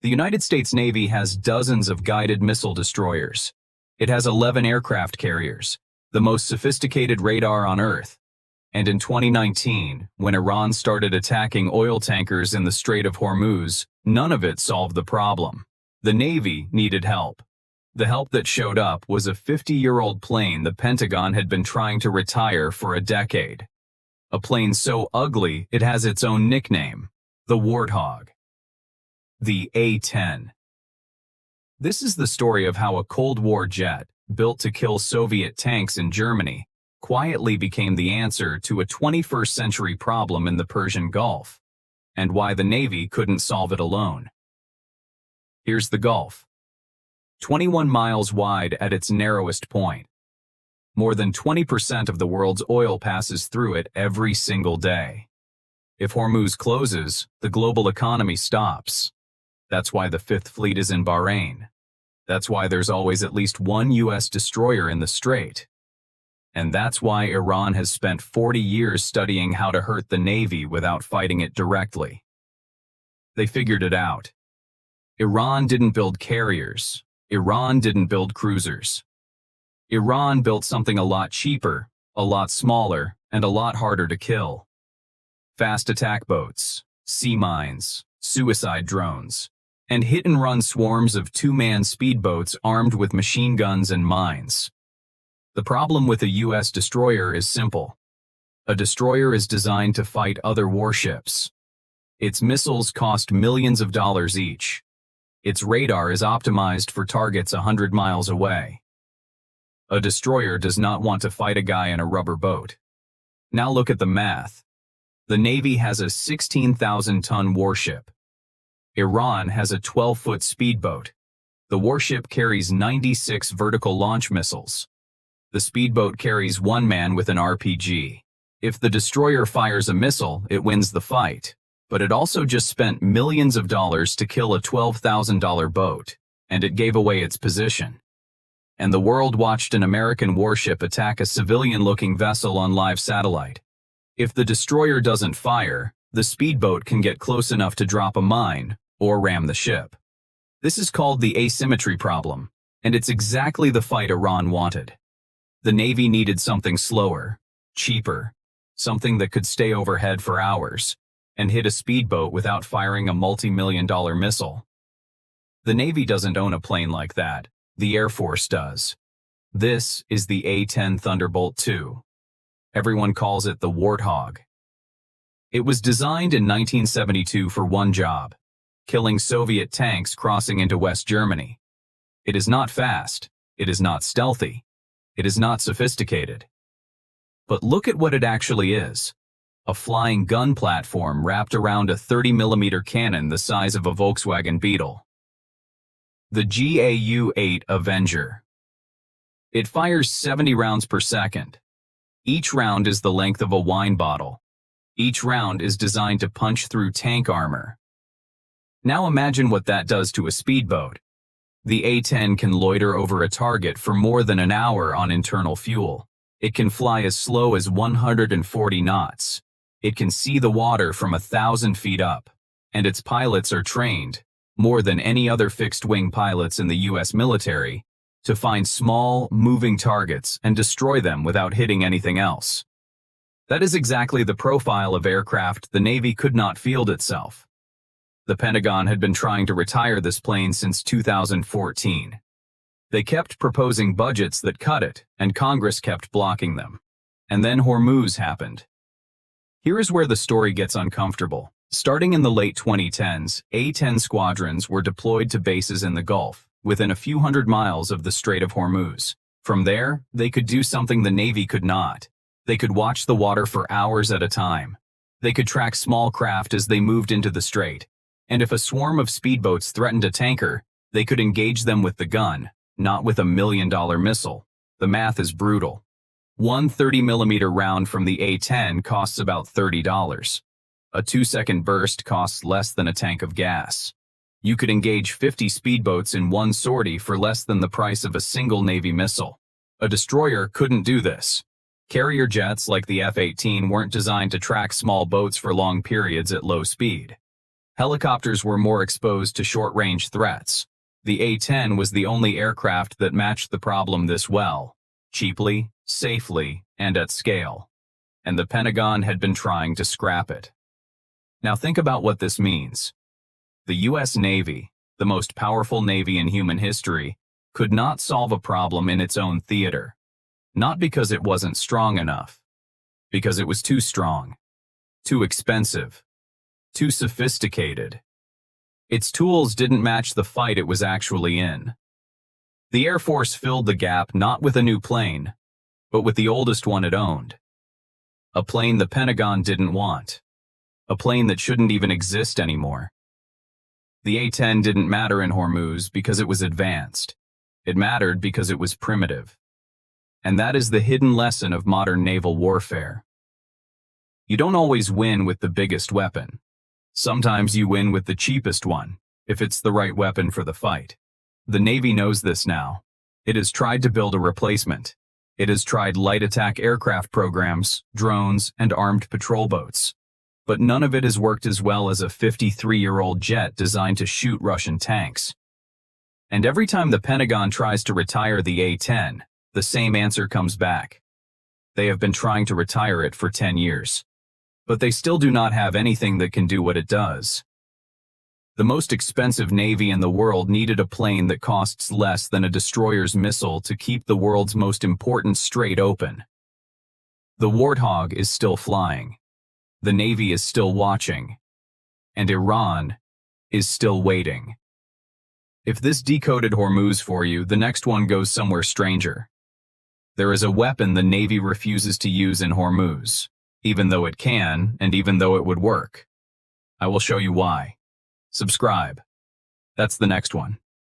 The United States Navy has dozens of guided missile destroyers. It has 11 aircraft carriers, the most sophisticated radar on Earth. And in 2019, when Iran started attacking oil tankers in the Strait of Hormuz, none of it solved the problem. The Navy needed help. The help that showed up was a 50-year-old plane the Pentagon had been trying to retire for a decade. A plane so ugly it has its own nickname, the Warthog. The A-10. This is the story of how a Cold War jet, built to kill Soviet tanks in Germany, quietly became the answer to a 21st century problem in the Persian Gulf, and why the Navy couldn't solve it alone. Here's the Gulf. 21 miles wide at its narrowest point. More than 20% of the world's oil passes through it every single day. If Hormuz closes, the global economy stops. That's why the Fifth Fleet is in Bahrain. That's why there's always at least one U.S. destroyer in the strait. And that's why Iran has spent 40 years studying how to hurt the Navy without fighting it directly. They figured it out. Iran didn't build carriers. Iran didn't build cruisers. Iran built something a lot cheaper, a lot smaller, and a lot harder to kill. Fast attack boats, sea mines, suicide drones, and hit-and-run swarms of two-man speedboats armed with machine guns and mines. The problem with a U.S. destroyer is simple. A destroyer is designed to fight other warships. Its missiles cost millions of dollars each. Its radar is optimized for targets 100 miles away. A destroyer does not want to fight a guy in a rubber boat. Now look at the math. The Navy has a 16,000-ton warship. Iran has a 12-foot speedboat. The warship carries 96 vertical launch missiles. The speedboat carries one man with an RPG. If the destroyer fires a missile, it wins the fight. But it also just spent millions of dollars to kill a $12,000 boat, and it gave away its position. And the world watched an American warship attack a civilian-looking vessel on live satellite. If the destroyer doesn't fire, the speedboat can get close enough to drop a mine or ram the ship. This is called the asymmetry problem, and it's exactly the fight Iran wanted. The Navy needed something slower, cheaper, something that could stay overhead for hours, and hit a speedboat without firing a multi-million-dollar missile. The Navy doesn't own a plane like that. The Air Force does. This is the A-10 Thunderbolt II. Everyone calls it the Warthog. It was designed in 1972 for one job: killing Soviet tanks crossing into West Germany. It is not fast. It is not stealthy. It is not sophisticated. But look at what it actually is. A flying gun platform wrapped around a 30mm cannon the size of a Volkswagen Beetle. The GAU-8 Avenger. It fires 70 rounds per second. Each round is the length of a wine bottle. Each round is designed to punch through tank armor. Now imagine what that does to a speedboat. The A-10 can loiter over a target for more than an hour on internal fuel. It can fly as slow as 140 knots. It can see the water from 1,000 feet up, and its pilots are trained, more than any other fixed-wing pilots in the U.S. military, to find small, moving targets and destroy them without hitting anything else. That is exactly the profile of aircraft the Navy could not field itself. The Pentagon had been trying to retire this plane since 2014. They kept proposing budgets that cut it, and Congress kept blocking them. And then Hormuz happened. Here is where the story gets uncomfortable. Starting in the late 2010s, A-10 squadrons were deployed to bases in the Gulf, within a few hundred miles of the Strait of Hormuz. From there, they could do something the Navy could not. They could watch the water for hours at a time. They could track small craft as they moved into the strait. And if a swarm of speedboats threatened a tanker, they could engage them with the gun, not with a $1-million missile. The math is brutal. One 30mm round from the A-10 costs about $30. A 2-second burst costs less than a tank of gas. You could engage 50 speedboats in one sortie for less than the price of a single Navy missile. A destroyer couldn't do this. Carrier jets like the F-18 weren't designed to track small boats for long periods at low speed. Helicopters were more exposed to short-range threats. The A-10 was the only aircraft that matched the problem this well, cheaply, safely, and at scale. And the Pentagon had been trying to scrap it. Now think about what this means. The U.S. Navy, the most powerful navy in human history, could not solve a problem in its own theater. Not because it wasn't strong enough. Because it was too strong. Too expensive. Too sophisticated. Its tools didn't match the fight it was actually in. The Air Force filled the gap not with a new plane, but with the oldest one it owned. A plane the Pentagon didn't want. A plane that shouldn't even exist anymore. The A-10 didn't matter in Hormuz because it was advanced. It mattered because it was primitive. And that is the hidden lesson of modern naval warfare. You don't always win with the biggest weapon. Sometimes you win with the cheapest one, if it's the right weapon for the fight. The Navy knows this now. It has tried to build a replacement. It has tried light attack aircraft programs, drones, and armed patrol boats. But none of it has worked as well as a 53-year-old jet designed to shoot Russian tanks. And every time the Pentagon tries to retire the A-10, the same answer comes back. They have been trying to retire it for 10 years. But they still do not have anything that can do what it does. The most expensive navy in the world needed a plane that costs less than a destroyer's missile to keep the world's most important strait open. The Warthog is still flying. The Navy is still watching. And Iran is still waiting. If this decoded Hormuz for you, the next one goes somewhere stranger. There is a weapon the Navy refuses to use in Hormuz. Even though it can, and even though it would work. I will show you why. Subscribe. That's the next one.